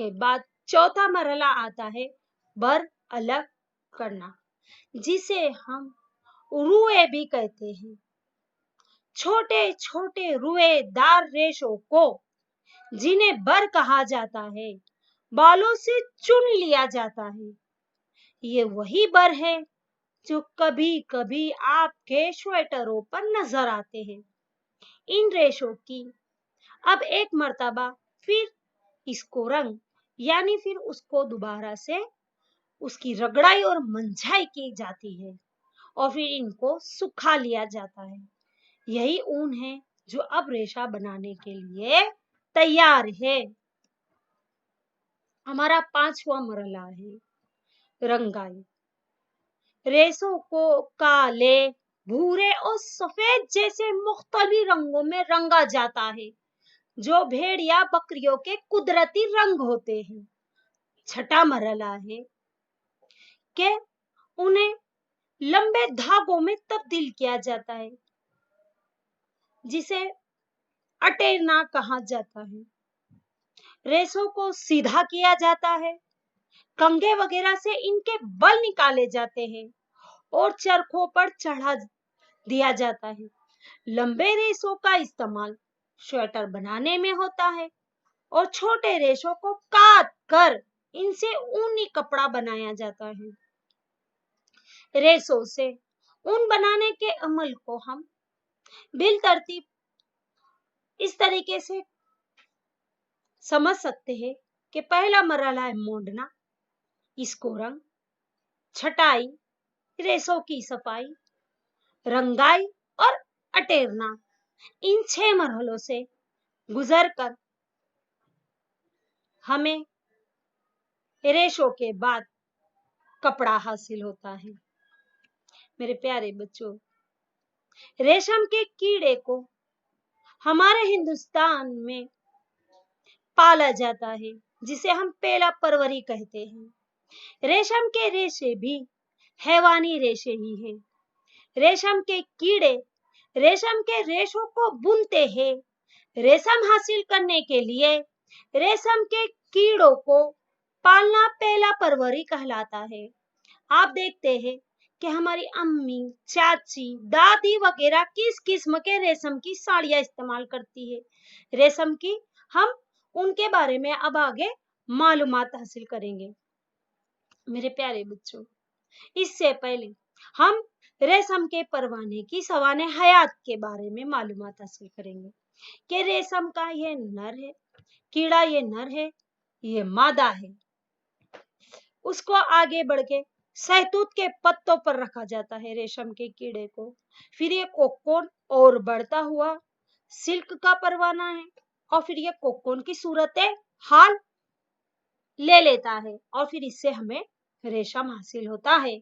उसके बाद चौथा मरहला आता है बर अलग करना, जिसे हम रुए भी कहते हैं। छोटे छोटे रुएदार रेशों को, जिन्हें बर कहा जाता है, बालों से चुन लिया जाता है। ये वही बर है जो कभी कभी आपके स्वेटरों पर नजर आते हैं। इन रेशों की अब एक मर्तबा फिर इसको रंग यानी फिर उसको दोबारा से उसकी रगड़ाई और मंझाई की जाती है और फिर इनको सुखा लिया जाता है। यही ऊन है जो अब रेशा बनाने के लिए तैयार है। हमारा पांचवा मरहला है रंगाई। रेशों को काले, भूरे और सफेद जैसे मुख्तलिफ रंगों में रंगा जाता है, जो भेड़ या बकरियों के कुदरती रंग होते हैं। छठा मरहला है कि उन्हें लंबे धागों में तब्दील किया जाता है, जिसे अटेरना कहा जाता है। रेशों को सीधा किया जाता है, कंघे वगैरह से इनके बल निकाले जाते हैं और चरखों पर चढ़ा दिया जाता है। लंबे रेशों का इस्तेमाल स्वेटर बनाने में होता है और छोटे रेशों को काट कर इनसे ऊनी कपड़ा बनाया जाता है। रेशों से ऊन बनाने के अमल को हम बिल तरतीब इस तरीके से समझ सकते हैं कि पहला मरहला है मोड़ना, इसको रंग, छटाई, रेशों की सफाई, रंगाई और अटेरना। इन 6 मरहलों से गुजरकर हमें रेशों के बाद कपड़ा हासिल होता है। मेरे प्यारे बच्चों, रेशम के कीड़े को हमारे हिंदुस्तान में पाला जाता है, जिसे हम पेला परवरी कहते हैं। रेशम के रेशे भी हैवानी रेशे ही हैं। रेशम के कीड़े रेशम के रेशों को बुनते हैं। रेशम हासिल करने के लिए रेशम के कीड़ों को पालना पेला परवरी कहलाता है। आप देखते हैं कि हमारी अम्मी, चाची, दादी वगैरह किस किस्म के रेशम की साड़ियां इस्तेमाल करती है। रेशम की हम उनके बारे में अब आगे मालूमात हासिल करेंगे। मेरे प्यारे बच्चों, इससे पहले हम रेशम के परवाने की सवाने हयात के बारे में मालूमात हासिल करेंगे कि रेशम का ये नर है, कीड़ा ये नर है, ये मादा है। उसको आगे बढ़ के सहतूत के पत्तों पर रखा जाता है रेशम के कीड़े को। फिर ये कोकोन और बढ़ता हुआ सिल्क का परवाना है और फिर ये कोकोन की सूरत हाल ले लेता है और फिर इससे हमें रेशम हासिल होता है।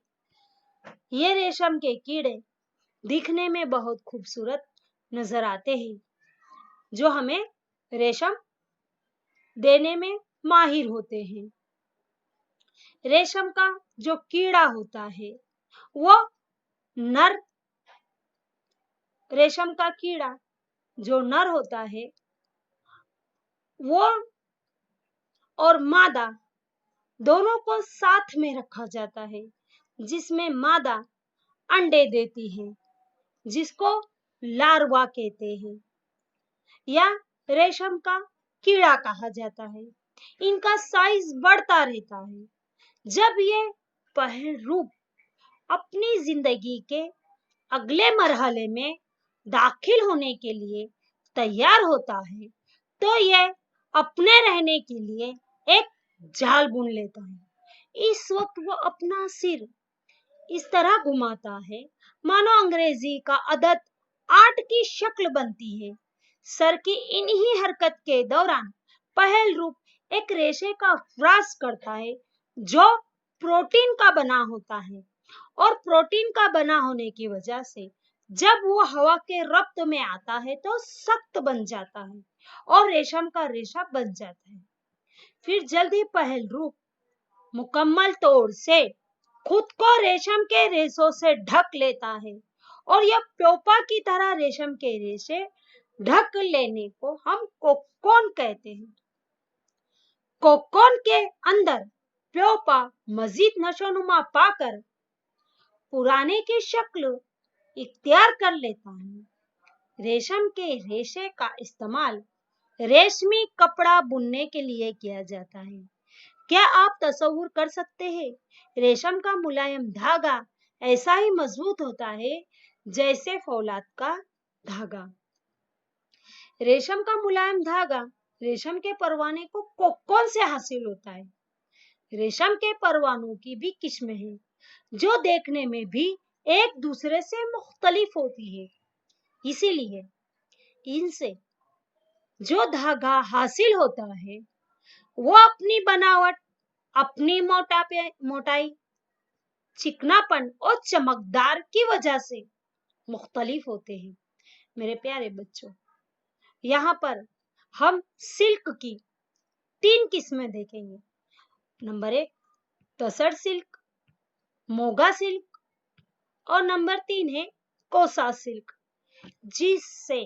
ये रेशम के कीड़े दिखने में बहुत खूबसूरत नजर आते हैं, जो हमें रेशम देने में माहिर होते हैं। रेशम का जो कीड़ा होता है वो नर, रेशम का कीड़ा जो नर होता है वो और मादा दोनों को साथ में रखा जाता है, जिसमें मादा अंडे देती है, जिसको लार्वा कहते हैं या रेशम का कीड़ा कहा जाता है। इनका साइज बढ़ता रहता है। जब ये पहल रूप अपनी जिंदगी के अगले मरहले में दाखिल होने के लिए तैयार होता है, तो यह अपने रहने के लिए एक जाल बुन लेता है। इस वक्त वो अपना सिर इस तरह घुमाता है मानो अंग्रेजी का अदद 8 की शक्ल बनती है। सर की इन्हीं हरकत के दौरान पहल रूप एक रेशे का फ्रास करता है, जो प्रोटीन का बना होता है और प्रोटीन का बना होने की वजह से जब वो हवा के रब्त में आता है तो सख्त बन जाता है और रेशम का रेशा बन जाता है। फिर जल्दी पहल रूप मुकम्मल तौर से खुद को रेशम के रेशों से ढक लेता है और यह प्योपा की तरह रेशम के रेशे ढक लेने को हम कोकोन कहते हैं। कोकोन के अंदर प्योपा मजीद नशोनुमा पाकर पुराने की शक्ल इख्तियार कर लेता है। रेशम के रेशे का इस्तेमाल रेशमी कपड़ा बुनने के लिए किया जाता है। क्या आप तस्वुर कर सकते हैं, रेशम का मुलायम धागा ऐसा ही मजबूत होता है जैसे फौलाद का धागा। रेशम का मुलायम धागा रेशम के परवाने को कोकोन से हासिल होता है। रेशम के परवानों की भी किस्में हैं जो देखने में भी एक दूसरे से मुख्तलिफ होती है। इसीलिए इनसे जो धागा हासिल होता है वो अपनी बनावट, अपनी मोटाई, चिकनापन और चमकदार की वजह से मुख्तलिफ होते हैं। मेरे प्यारे बच्चों, यहाँ पर हम सिल्क की 3 किस्में देखेंगे। नंबर 1 तसर सिल्क, मोगा सिल्क और नंबर 3 है कोसा सिल्क, जिससे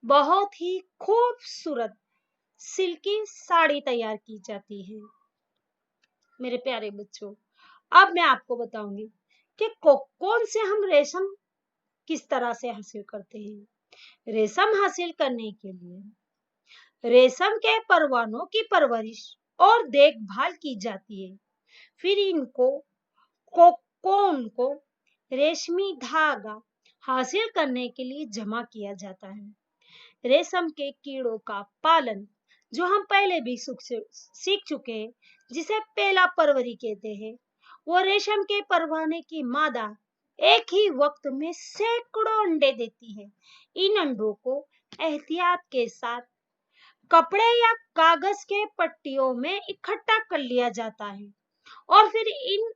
बहुत ही खूबसूरत सिल्की साड़ी तैयार की जाती है। मेरे प्यारे बच्चों, अब मैं आपको बताऊंगी कि कोकोन से हम रेशम किस तरह से हासिल करते हैं। रेशम हासिल करने के लिए रेशम के परवानों की परवरिश और देखभाल की जाती है। फिर इनको कोकोन को रेशमी धागा हासिल करने के लिए जमा किया जाता है। रेशम के कीड़ों का पालन जो हम पहले भी सीख चुके हैं, जिसे पहला परवरी कहते हैं, वो रेशम के परवाने की मादा एक ही वक्त में सैकड़ों अंडे देती है। इन अंडों को एहतियात के साथ कपड़े या कागज के पट्टियों में इकट्ठा कर लिया जाता है और फिर इन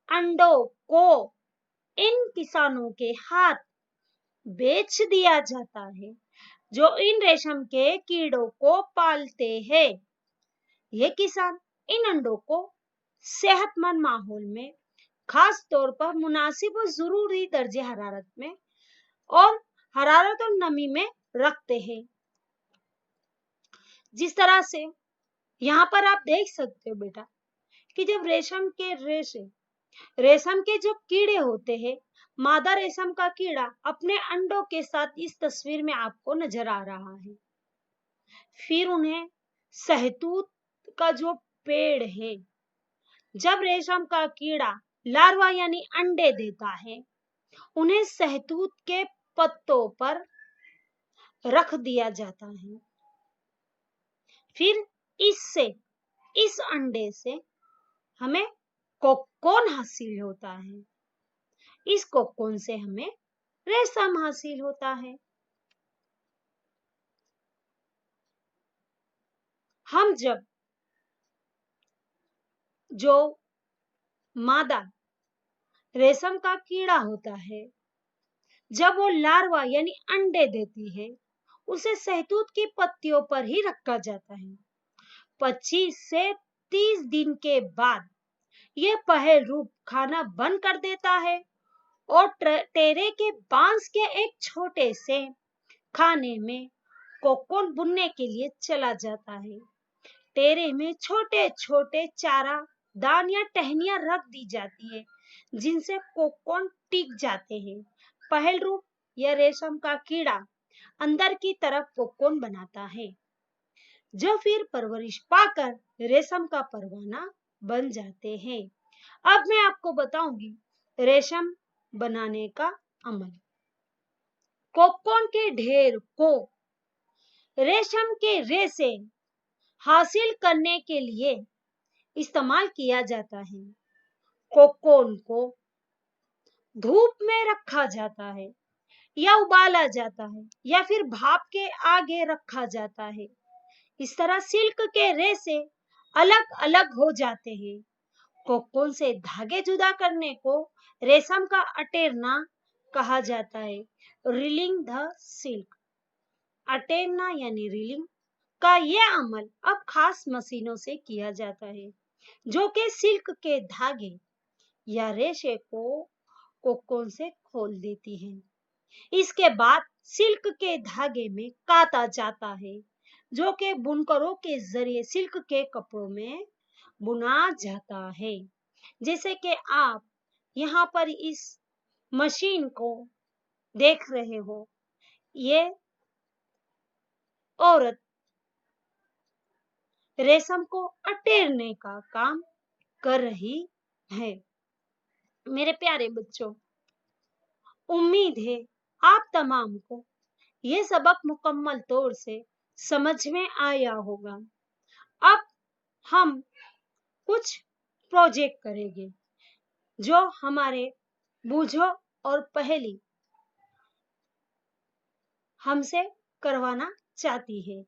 अंडों को इन किसानों के हाथ बेच दिया जाता है जो इन रेशम के कीड़ों को पालते हैं। ये किसान इन अंडों को सेहतमंद माहौल में, खास तौर पर मुनासिब और जरूरी दर्जे हरारत और नमी में रखते हैं। जिस तरह से यहाँ पर आप देख सकते हो बेटा कि जब रेशम के जो कीड़े होते हैं, मादा रेशम का कीड़ा अपने अंडों के साथ इस तस्वीर में आपको नजर आ रहा है। फिर उन्हें सहतूत का जो पेड़ है, जब रेशम का कीड़ा लार्वा यानी अंडे देता है, उन्हें सहतूत के पत्तों पर रख दिया जाता है। फिर इस अंडे से हमें कोकोन हासिल होता है। इस कोकोन से हमें रेशम हासिल होता है। हम जब जो मादा रेशम का कीड़ा होता है, जब वो लार्वा यानी अंडे देती है, उसे सहतूत की पत्तियों पर ही रखा जाता है। 25 से 30 दिन के बाद यह पहल रूप खाना बंद कर देता है और टेरे के बांस के एक छोटे से खाने में कोकोन बुनने के लिए चला जाता है। टेरे में छोटे छोटे चारा दान या टहनियां रख दी जाती है, जिनसे कोकोन टिक जाते हैं। पहल रूप या रेशम का कीड़ा अंदर की तरफ कोकोन बनाता है, जो फिर परवरिश पाकर रेशम का परवाना बन जाते हैं। अब मैं आपको बताऊंगी रेशम बनाने का अमल। कोकोन के ढेर को रेशम के रेशे हासिल करने के लिए इस्तेमाल किया जाता है। कोकोन को धूप में रखा जाता है या उबाला जाता है या फिर भाप के आगे रखा जाता है। इस तरह सिल्क के रेशे अलग अलग हो जाते हैं। कोकोन से धागे जुदा करने को रेशम का अटेरना कहा जाता है, रीलिंग द सिल्क। अटेरना यानी रीलिंग का यह अमल अब खास मशीनों से किया जाता है, जो कि सिल्क के धागे या रेशे को कोकोन से खोल देती है। इसके बाद सिल्क के धागे में काता जाता है। जो कि बुनकरों के जरिए सिल्क के कपड़ों में बुना जाता है। जैसे कि आप यहाँ पर इस मशीन को देख रहे हो, ये औरत रेशम को अटेरने का काम कर रही है। मेरे प्यारे बच्चों, उम्मीद है आप तमाम को ये सबक मुकम्मल तौर से समझ में आया होगा। अब हम कुछ प्रोजेक्ट करेंगे जो हमारे बूझो और पहेली हमसे करवाना चाहती है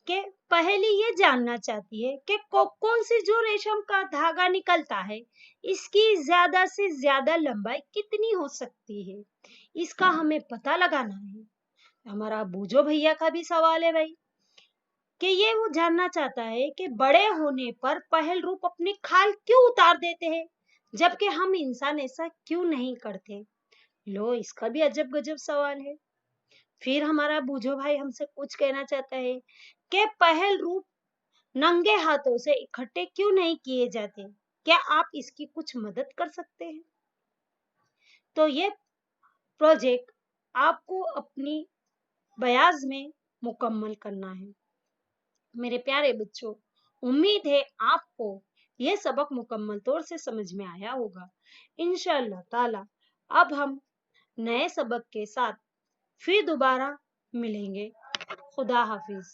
कि पहेली ये जानना चाहती है कि कौन सी जो रेशम का धागा निकलता है, इसकी ज्यादा से ज्यादा लंबाई कितनी हो सकती है, इसका हमें पता लगाना है। हमारा बूझो भैया का भी सवाल है भाई, कि ये वो जानना चाहता है कि बड़े होने पर पहल रूप अपनी खाल क्यों उतार देते हैं, जबकि हम इंसान ऐसा क्यों नहीं करते। लो, इसका भी अजब गजब सवाल है। फिर हमारा बूझो भाई हमसे कुछ कहना चाहता है कि पहल रूप नंगे हाथों से इकट्ठे क्यों नहीं किए जाते, क्या आप इसकी कुछ मदद कर सकते हैं। तो ये प्रोजेक्ट आपको अपनी बयाज में मुकम्मल करना है। मेरे प्यारे बच्चों, उम्मीद है आपको ये सबक मुकम्मल तौर से समझ में आया होगा। इंशाअल्लाह ताला अब हम नए सबक के साथ फिर दोबारा मिलेंगे। खुदा हाफिज।